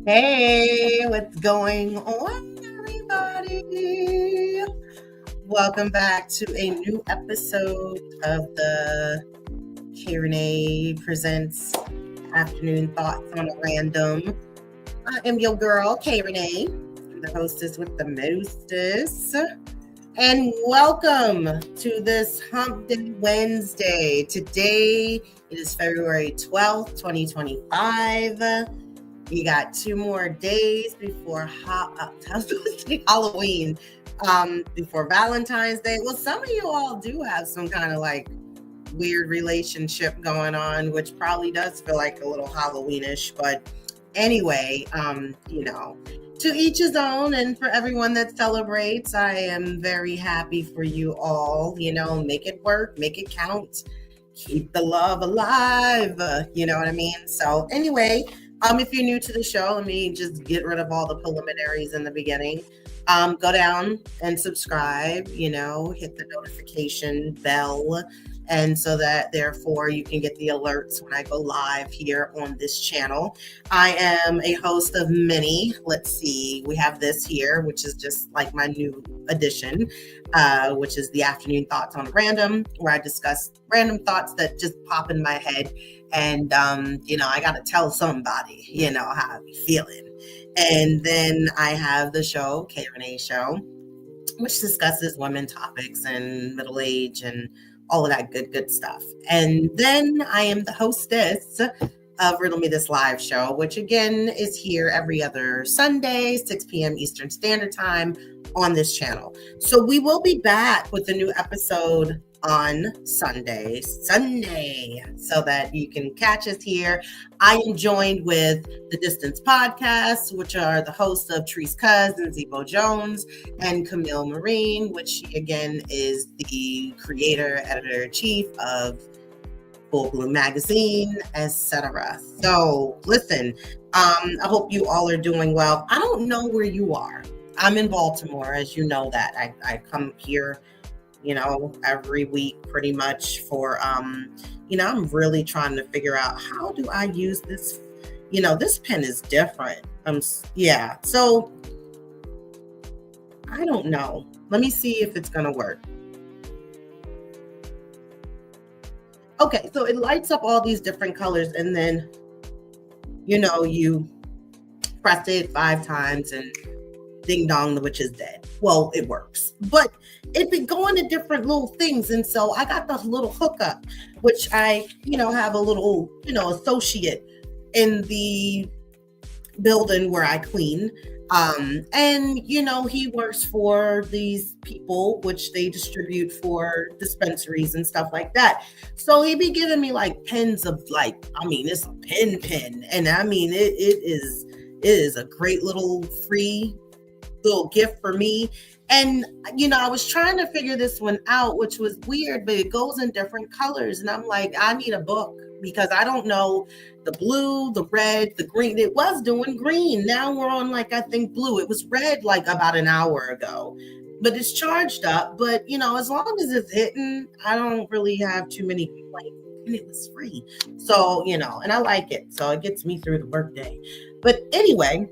Hey, what's going on, everybody? Welcome back to a new episode of the Rene Presents Afternoon Thoughts on a Random. I am your girl, Rene. I'm the hostess with the mostest. And welcome to this Hump Day Wednesday. Today it is February 12th, 2025. You got 2 more days before Halloween, before Valentine's Day. Well, some of you all do have some kind of like weird relationship going on, which probably does feel like a little Halloweenish. But anyway, to each his own. And for everyone that celebrates, I am very happy for you all. Make it work, make it count, keep the love alive. You know what I mean? So anyway, if you're new to the show, let me just get rid of all the preliminaries in the beginning. Go down and subscribe, hit the notification bell. And so that therefore you can get the alerts when I go live here on this channel. I am a host of many. Let's see, we have this here, which is just like my new addition, which is the Afternoon Thoughts on Random, where I discuss random thoughts that just pop in my head. And, I got to tell somebody, how I be feeling. And then I have the show, Rene Show, which discusses women topics and middle age and all of that good stuff. And then I am the hostess of Riddle Me This live show, which again is here every other Sunday, 6 p.m. Eastern Standard Time on this channel. So we will be back with a new episode on Sunday, so that you can catch us here. I am joined with the Distance Podcast, which are the hosts of Treese Cousins, Zebo Jones, and Camille Marine, which she again is the creator, editor-in-chief of Full Bloom Magazine, etc. So listen, I hope you all are doing well. I don't know where you are. I'm in Baltimore, as you know that. I come here every week pretty much for, I'm really trying to figure out how do I use this, this pen is different. So I don't know. Let me see if it's going to work. Okay, so it lights up all these different colors and then, you press it 5 times and ding dong, the witch is dead. Well, it works, but it be going to different little things. And so I got the little hookup, which I, have a little, associate in the building where I clean. And, he works for these people, which they distribute for dispensaries and stuff like that. So he be giving me like pens of it's a pen. And it is a great little free little gift for me. And I was trying to figure this one out, which was weird, but it goes in different colors. And I'm like, I need a book because I don't know the blue, the red, the green. It was doing green. Now we're on I think blue. It was red about an hour ago, but it's charged up. But as long as it's hitting, I don't really have too many complaints. And it was free. So, and I like it. So it gets me through the workday. But anyway,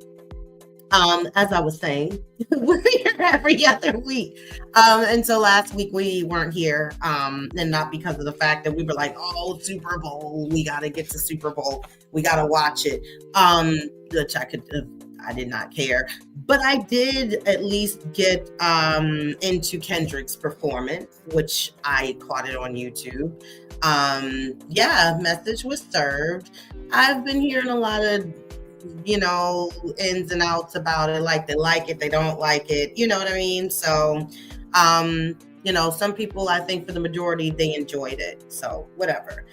as I was saying, we're here every other week. And so last week we weren't here, and not because of the fact that we were like, oh, Super Bowl, we got to get to Super Bowl. We got to watch it. Which I did not care, but I did at least get into Kendrick's performance, which I caught it on YouTube. Message was served. I've been hearing a lot of ins and outs about it, like they like it, they don't like it, you know what I mean? So some people, I think for the majority, they enjoyed it, so whatever.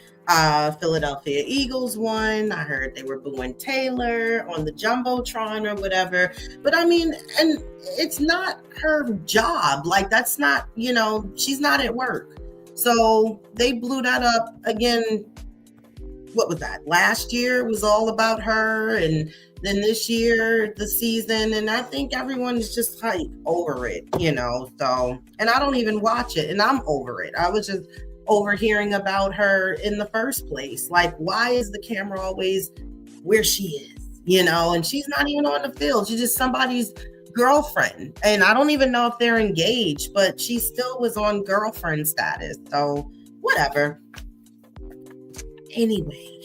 Philadelphia Eagles won. I heard they were booing Taylor on the Jumbotron or whatever, but and it's not her job, that's not, she's not at work, so they blew that up again. What was that? Last year was all about her, and then this year, the season, and I think everyone's just over it, so, and I don't even watch it, and I'm over it. I was just overhearing about her in the first place. Why is the camera always where she is? and she's not even on the field. She's just somebody's girlfriend. And I don't even know if they're engaged, but she still was on girlfriend status. So whatever. Anyway.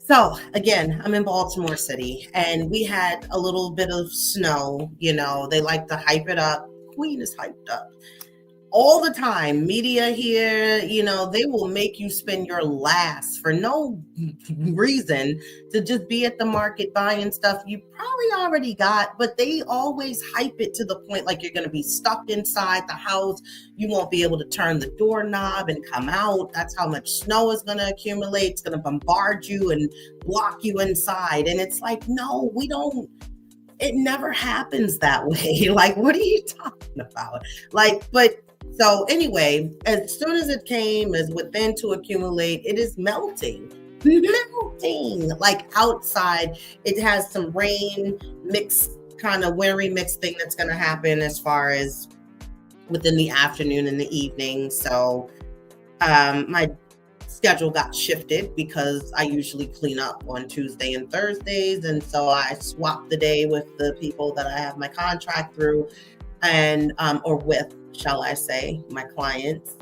So again, I'm in Baltimore City and we had a little bit of snow. They like to hype it up. Queen is hyped up all the time. Media here, they will make you spend your last for no reason to just be at the market buying stuff you probably already got, but they always hype it to the point like you're going to be stuck inside the house. You won't be able to turn the doorknob and come out. That's how much snow is going to accumulate. It's going to bombard you and block you inside. And it's like, no, we don't. It never happens that way. Like, what are you talking about? So anyway, as soon as it came, as within to accumulate, it is melting. Like outside. It has some rain mix, kind of wintry mix thing that's going to happen as far as within the afternoon and the evening. So my schedule got shifted because I usually clean up on Tuesday and Thursdays. And so I swapped the day with the people that I have my contract through and, or with, shall I say, my clients.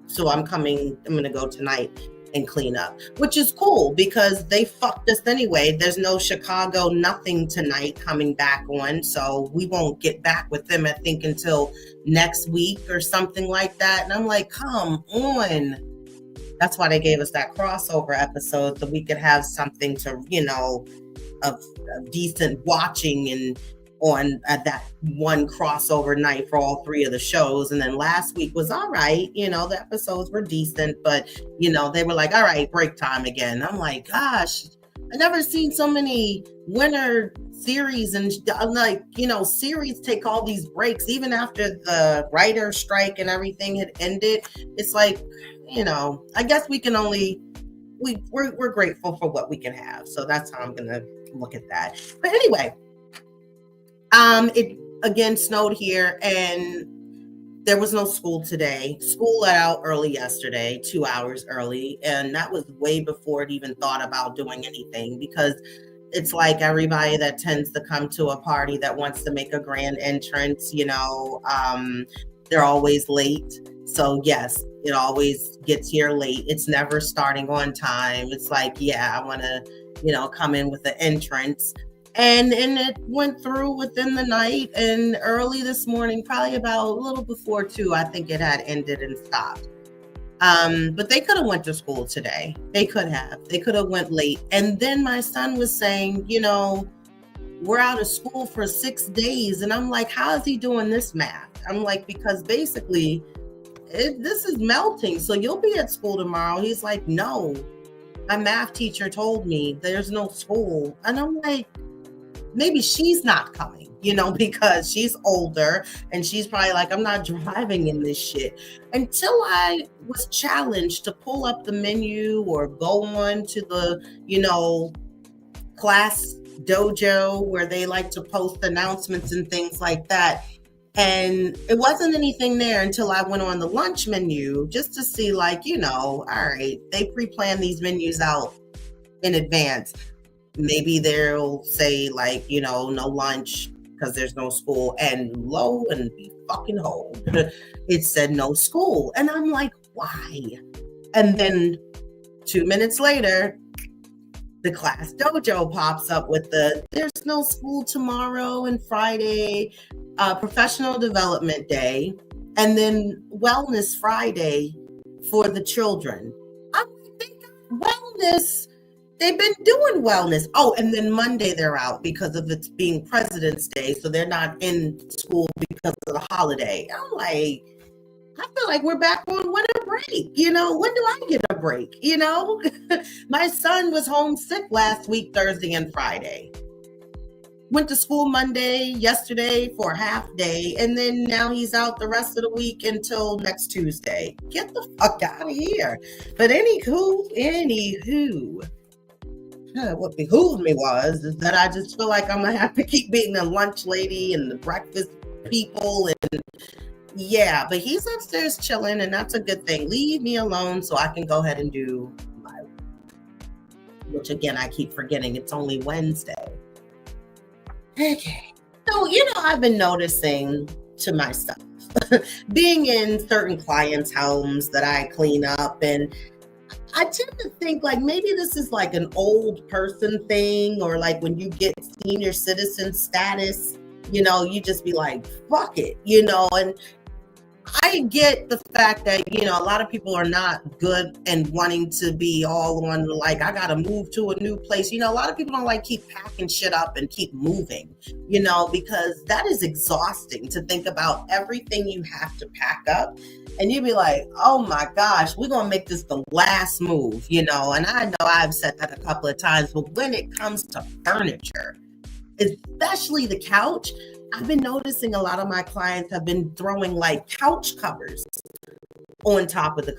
So I'm going to go tonight and clean up, which is cool because they fucked us anyway. There's no Chicago nothing tonight coming back on. So we won't get back with them, I think, until next week or something like that. And I'm like, come on. That's why they gave us that crossover episode so we could have something to, of decent watching and on that one crossover night for all three of the shows. And then last week was all right. The episodes were decent, but they were like, all right, break time again. I'm like, gosh, I never seen so many winter series and series take all these breaks, even after the writer strike and everything had ended. It's like, I guess we can only, we're grateful for what we can have. So that's how I'm going to look at that. But anyway, it again snowed here and there was no school today. School let out early yesterday, 2 hours early. And that was way before it even thought about doing anything, because it's like everybody that tends to come to a party that wants to make a grand entrance, they're always late. So yes, it always gets here late. It's never starting on time. It's like, yeah, I want to, come in with the entrance. And it went through within the night and early this morning, probably about a little before 2, I think it had ended and stopped. But they could have went to school today. They could have went late. And then my son was saying, we're out of school for 6 days. And I'm like, how is he doing this math? I'm like, because basically this is melting. So you'll be at school tomorrow. He's like, no, my math teacher told me there's no school. And I'm like, maybe she's not coming, because she's older and she's probably like, I'm not driving in this shit. Until I was challenged to pull up the menu or go on to the, class dojo where they like to post announcements and things like that. And it wasn't anything there until I went on the lunch menu just to see, like, all right, they pre-plan these menus out in advance. Maybe they'll say, like, no lunch because there's no school. And lo and behold, it said no school. And I'm like, why? And then 2 minutes later, the class dojo pops up with there's no school tomorrow and Friday, professional development day, and then wellness Friday for the children. I'm thinking wellness. They've been doing wellness. Oh, and then Monday they're out because of it being President's Day. So they're not in school because of the holiday. I'm like, I feel like we're back on winter break. When do I get a break? My son was homesick last week, Thursday and Friday. Went to school Monday, yesterday for a half day. And then now he's out the rest of the week until next Tuesday. Get the fuck out of here. But anywho. What behooved me is that I just feel like I'm going to have to keep being the lunch lady and the breakfast people. And yeah, but he's upstairs chilling, and that's a good thing. Leave me alone so I can go ahead and do my which again, I keep forgetting it's only Wednesday. Okay. So, I've been noticing to myself, being in certain clients' homes that I clean up, and I tend to think like maybe this is like an old person thing, or like when you get senior citizen status, you just be like, fuck it, and I get the fact that, a lot of people are not good and wanting to be all on like, I got to move to a new place. A lot of people don't like keep packing shit up and keep moving, because that is exhausting to think about everything you have to pack up. And you'd be like, oh my gosh, we're going to make this the last move, and I know I've said that a couple of times, but when it comes to furniture, especially the couch, I've been noticing a lot of my clients have been throwing like couch covers on top of the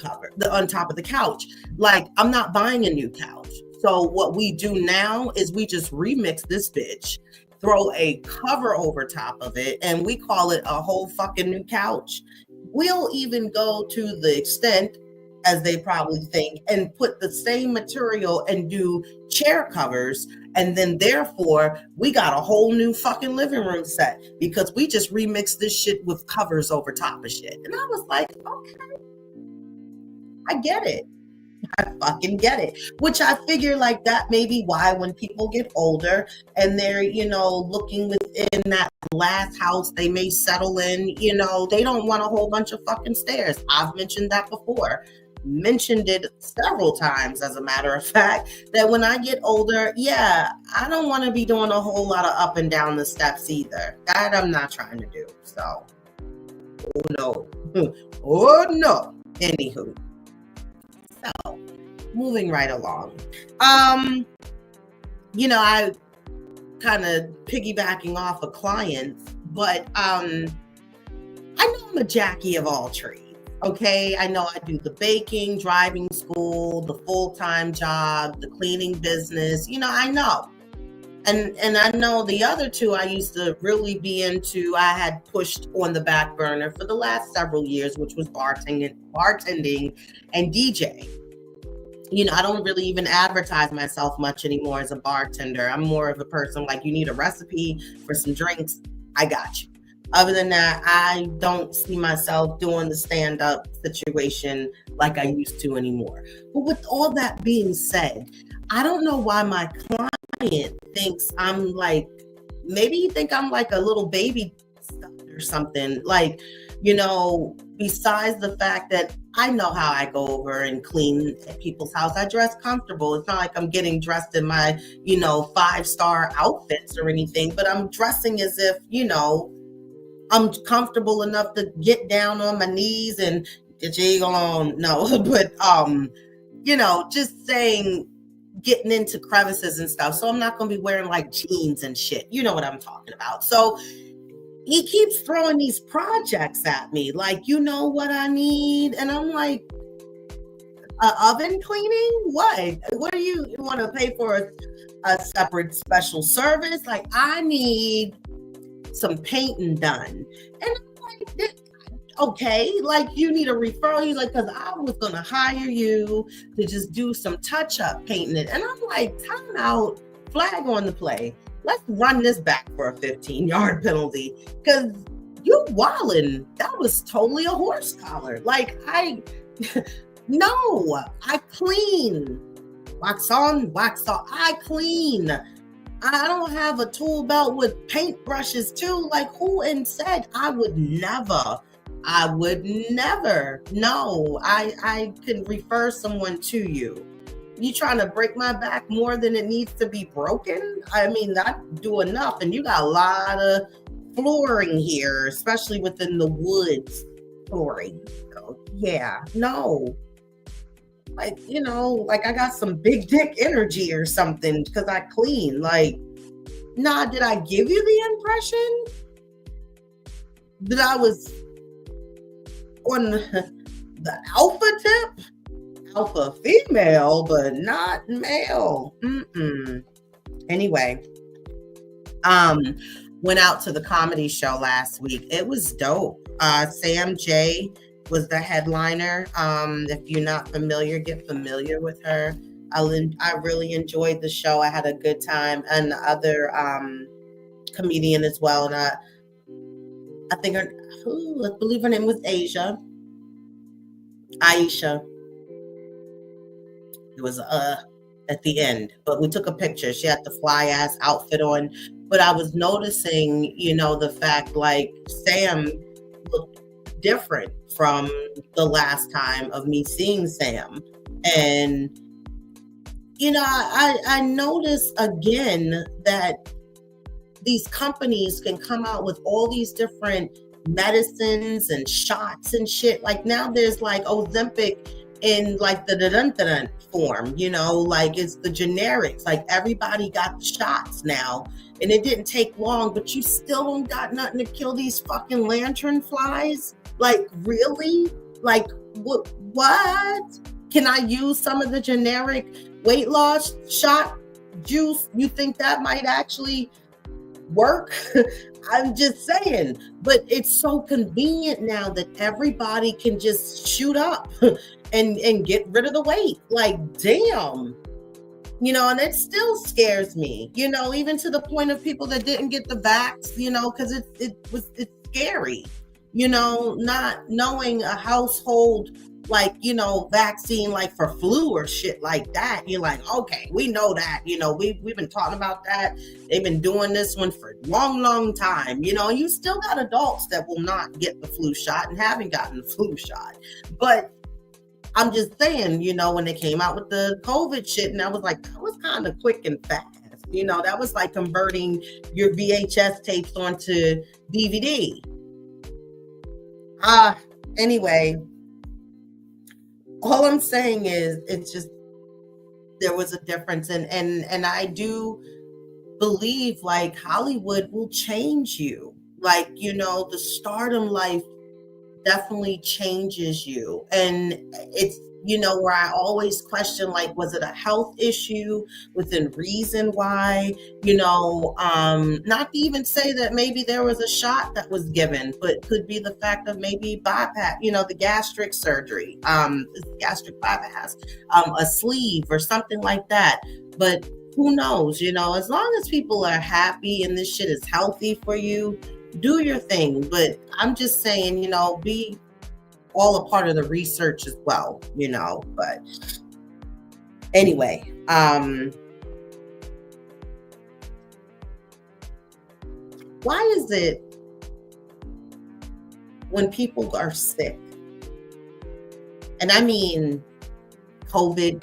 couch. Like, I'm not buying a new couch. So what we do now is we just remix this bitch, throw a cover over top of it, and we call it a whole fucking new couch. We'll even go to the extent, as they probably think, and put the same material and do chair covers. And then therefore we got a whole new fucking living room set because we just remixed this shit with covers over top of shit. And I was like, okay, I get it. I fucking get it. Which I figure like that may be why when people get older and they're, looking within that last house they may settle in, they don't want a whole bunch of fucking stairs. I've mentioned that before. Mentioned it several times, as a matter of fact, that when I get older, I don't want to be doing a whole lot of up and down the steps either. That I'm not trying to do. So, oh no. Anywho, so moving right along. I kind of piggybacking off of clients, but I know I'm a Jackie of all trades. Okay, I know I do the baking, driving school, the full-time job, the cleaning business, I know. And I know the other two I used to really be into, I had pushed on the back burner for the last several years, which was bartending and DJ. I don't really even advertise myself much anymore as a bartender. I'm more of a person like, you need a recipe for some drinks, I got you. Other than that, I don't see myself doing the stand-up situation like I used to anymore. But with all that being said, I don't know why my client thinks I'm like, maybe you think I'm like a little baby or something. Like, besides the fact that I know how I go over and clean at people's house. I dress comfortable. It's not like I'm getting dressed in my, 5-star outfits or anything, but I'm dressing as if, I'm comfortable enough to get down on my knees and get your eagle on. No, but, just saying, getting into crevices and stuff. So I'm not going to be wearing like jeans and shit. You know what I'm talking about. So he keeps throwing these projects at me. Like, you know what I need? And I'm like, oven cleaning? What do you want to pay for a separate special service? Like, I need some painting done. And I'm like, okay, like you need a referral. He's like, because I was going to hire you to just do some touch-up painting it. And I'm like, time out, flag on the play. Let's run this back for a 15-yard penalty. Because you wildin'. That was totally a horse collar. Like, no, I clean. Wax on, wax off. I clean. I don't have a tool belt with paint brushes too. Like, who said I would never? No, I can refer someone to you. You trying to break my back more than it needs to be broken? I mean, I do enough, and you got a lot of flooring here, especially within the woods flooring. So, yeah, no. Like, like I got some big dick energy or something because I clean. Like, nah, did I give you the impression that I was on the alpha tip? Alpha female, but not male. Anyway, went out to the comedy show last week. It was dope. Sam J was the headliner. If you're not familiar, get familiar with her. I really enjoyed the show. I had a good time, and the other comedian as well. And I think I believe her name was Aisha. It was at the end, but we took a picture. She had the fly ass outfit on, but I was noticing, the fact like Sam looked different from the last time of me seeing Sam, and I notice again that these companies can come out with all these different medicines and shots and shit. Like now there's like Ozempic in like the dun form, like it's the generics. Like everybody got the shots now, and it didn't take long, but you still don't got nothing to kill these fucking lantern flies. Like really? Like what? Can I use some of the generic weight loss shot juice? You think that might actually work? I'm just saying, but it's so convenient now that everybody can just shoot up and get rid of the weight. Like, damn, and it still scares me, even to the point of people that didn't get the vax, because it's scary, not knowing a household like, vaccine like for flu or shit like that. You're like, okay, we know that, we've been talking about that. They've been doing this one for a long time, you still got adults that will not get the flu shot and haven't gotten the flu shot. But I'm just saying, when they came out with the COVID shit, and I was like, that was kind of quick and fast. That was like converting your VHS tapes onto DVD. Anyway, all I'm saying is it's just there was a difference, and I do believe like Hollywood will change you. Like, the stardom life definitely changes you. And it's, where I always question, like, was it a health issue within reason why, not to even say that maybe there was a shot that was given, but could be the fact of maybe bypass, the gastric surgery, gastric bypass, a sleeve or something like that. But who knows, as long as people are happy and this shit is healthy for you, do your thing. But I'm just saying, be all a part of the research as well, but anyway, why is it when people are sick, and I mean COVID,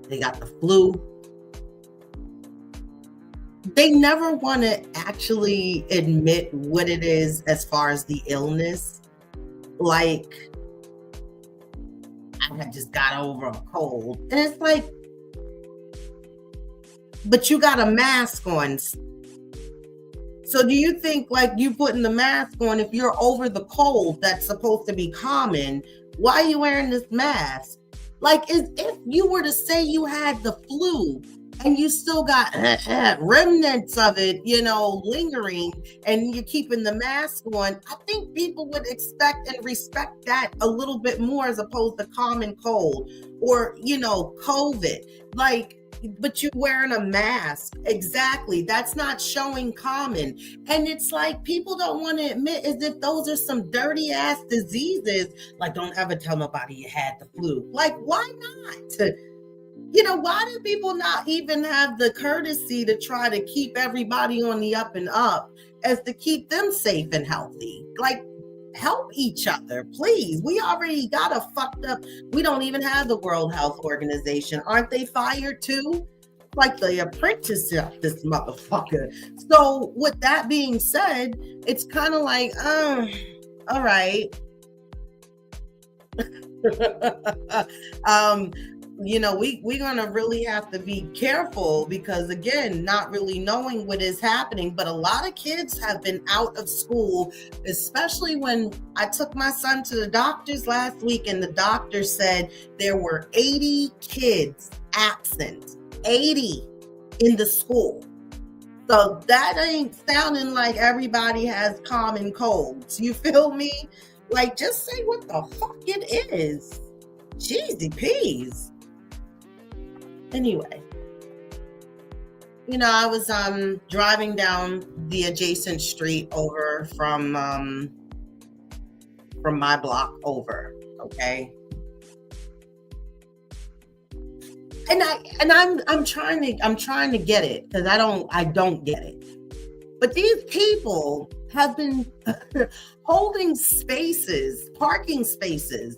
they got the flu, they never want to actually admit what it is as far as the illness? Like, I had just got over a cold. And it's like, but you got a mask on. So do you think like you putting the mask on, if you're over the cold that's supposed to be common, why are you wearing this mask? Like, as if you were to say you had the flu and you still got remnants of it, lingering, and you're keeping the mask on, I think people would expect and respect that a little bit more as opposed to common cold or, COVID. Like, but you're wearing a mask. Exactly. That's not showing common. And it's like people don't want to admit as if those are some dirty ass diseases. Like, don't ever tell nobody you had the flu. Like, why not? Why do people not even have the courtesy to try to keep everybody on the up and up as to keep them safe and healthy? Like, help each other, please. We already got a fucked up, we don't even have the World Health Organization. Aren't they fired too? Like the apprentice of this motherfucker. So with that being said, it's kind of like, all right. We're gonna really have to be careful because, again, not really knowing what is happening. But a lot of kids have been out of school, especially when I took my son to the doctors last week, and the doctor said there were 80 kids absent, 80 in the school. So that ain't sounding like everybody has common colds. You feel me? Like, just say what the fuck it is. Jeezy peas. Anyway, I was driving down the adjacent street over from my block over, okay? I'm trying to get it, because I don't get it. But these people have been holding parking spaces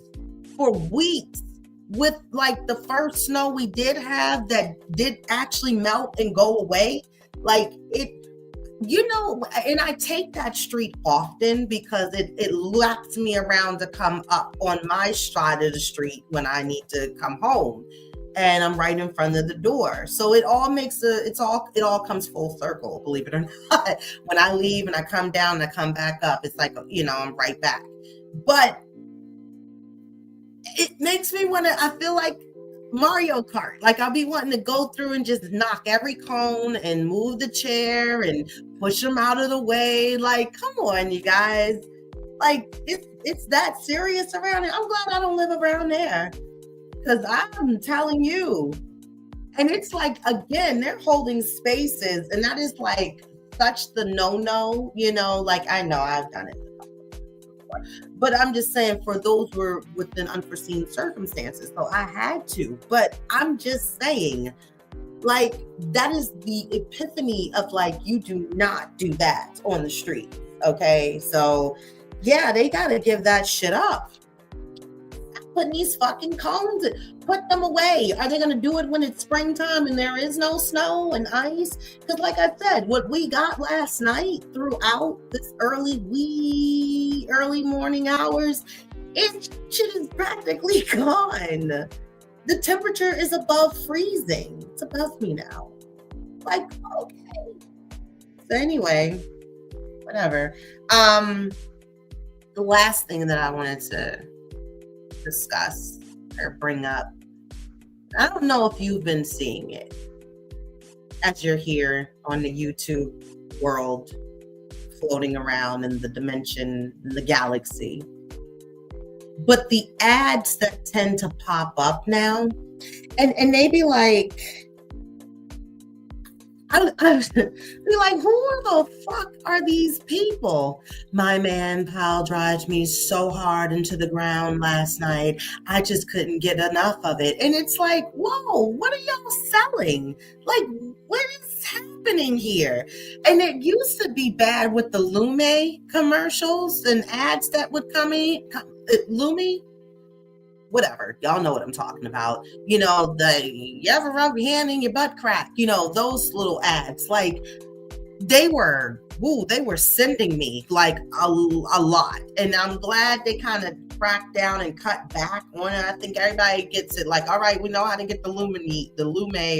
for weeks, with like the first snow we did have that did actually melt and go away. Like it, and I take that street often because it laps me around to come up on my side of the street when I need to come home. And I'm right in front of the door. So it all comes full circle, believe it or not. When I leave and I come down and I come back up, it's like, I'm right back. But it makes me I feel like Mario Kart. Like I'll be wanting to go through and just knock every cone and move the chair and push them out of the way. Like, come on, you guys. Like it's that serious around here. I'm glad I don't live around there. Because I'm telling you, and it's like, again, they're holding spaces, and that is like such the no-no, like I know I've done it before, but I'm just saying for those who were within unforeseen circumstances, so I had to. But I'm just saying, like, that is the epiphany of like, you do not do that on the street, okay? So yeah, they got to give that shit up. Putting these fucking cones, put them away. Are they going to do it when it's springtime and there is no snow and ice? Because like I said, what we got last night throughout this early morning hours, it shit is practically gone. The temperature is above freezing. It's above me now. Like, okay. So anyway, whatever. The last thing that I wanted to discuss or bring up, I don't know if you've been seeing it as you're here on the YouTube world, floating around in the dimension, the galaxy, but the ads that tend to pop up now, and they be like, I be like, who the fuck are these people? My man pal drives me so hard into the ground last night. I just couldn't get enough of it. And it's like, whoa, what are y'all selling? Like, what is happening here? And it used to be bad with the Lume commercials and ads that would come in. Lume? Whatever, y'all know what I'm talking about. You ever rub your hand in your butt crack? Those little ads. Like they were sending me like a lot, and I'm glad they kind of cracked down and cut back on it. I think everybody gets it. Like, all right, we know how to get the Lume,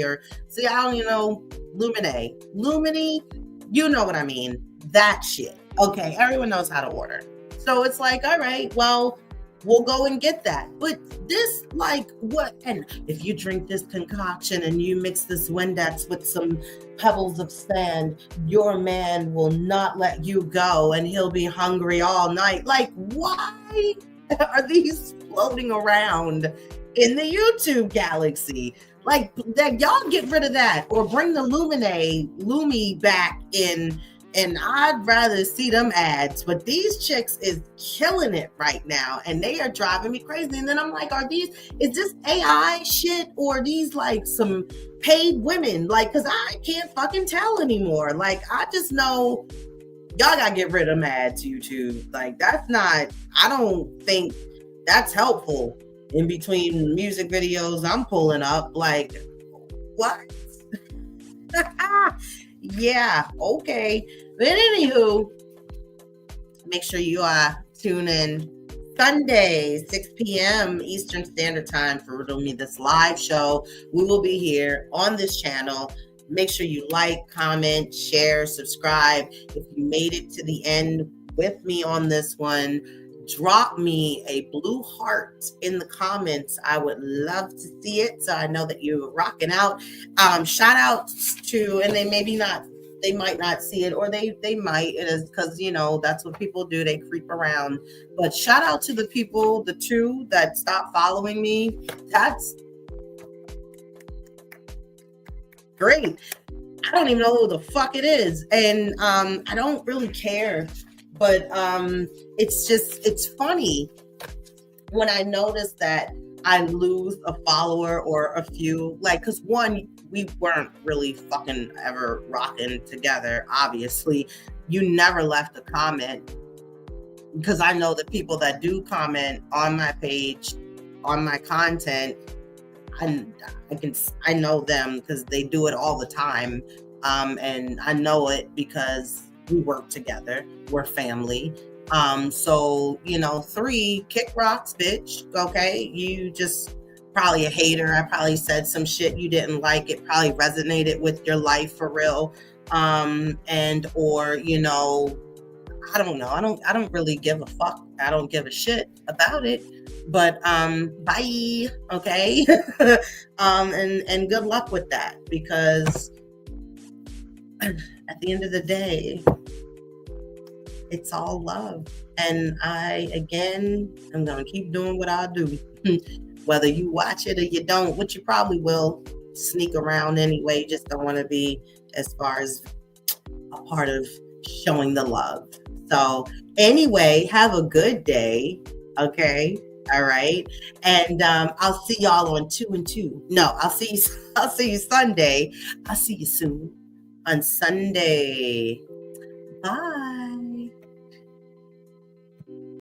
or see, I don't even know Lumini. You know what I mean? That shit. Okay, everyone knows how to order. So it's like, all right, well, we'll go and get that. But this, like, what? And if you drink this concoction and you mix this Windex with some pebbles of sand, your man will not let you go and he'll be hungry all night. Like, why are these floating around in the YouTube galaxy? Like, that, y'all get rid of that or bring the Lume back in. And I'd rather see them ads, but these chicks is killing it right now, and they are driving me crazy. And then I'm like, is this AI shit, or are these like some paid women? Like, cause I can't fucking tell anymore. Like, I just know y'all gotta get rid of them ads, YouTube. Like, I don't think that's helpful in between music videos I'm pulling up. Like, what? Yeah, okay. But anywho, make sure you tune in Sunday, 6 p.m. Eastern Standard Time for Riddle Me This live show. We will be here on this channel. Make sure you like, comment, share, subscribe. If you made it to the end with me on this one, drop me a blue heart in the comments. I would love to see it, so I know that you're rocking out. Shout out to, and they might not see it, or they might, because that's what people do, they creep around. But shout out to the people, the two that stopped following me. Great. I don't even know who the fuck it is. And I don't really care. But it's funny when I notice that I lose a follower or a few, like, because one, we weren't really fucking ever rocking together, obviously. You never left a comment, because I know the people that do comment on my page, on my content, I know them because they do it all the time. And I know it because we work together. We're family. So, 3, kick rocks, bitch. Okay. You just probably a hater. I probably said some shit you didn't like. It probably resonated with your life for real. And, or, I don't know. I don't really give a fuck. I don't give a shit about it. But bye. Okay. And good luck with that, because at the end of the day, it's all love. And I'm gonna keep doing what I do. Whether you watch it or you don't, which you probably will, sneak around anyway, just don't want to be as far as a part of showing the love. So anyway, have a good day. Okay. All right. And I'll see y'all on 2 and 2. No, I'll see you Sunday. I'll see you soon on Sunday.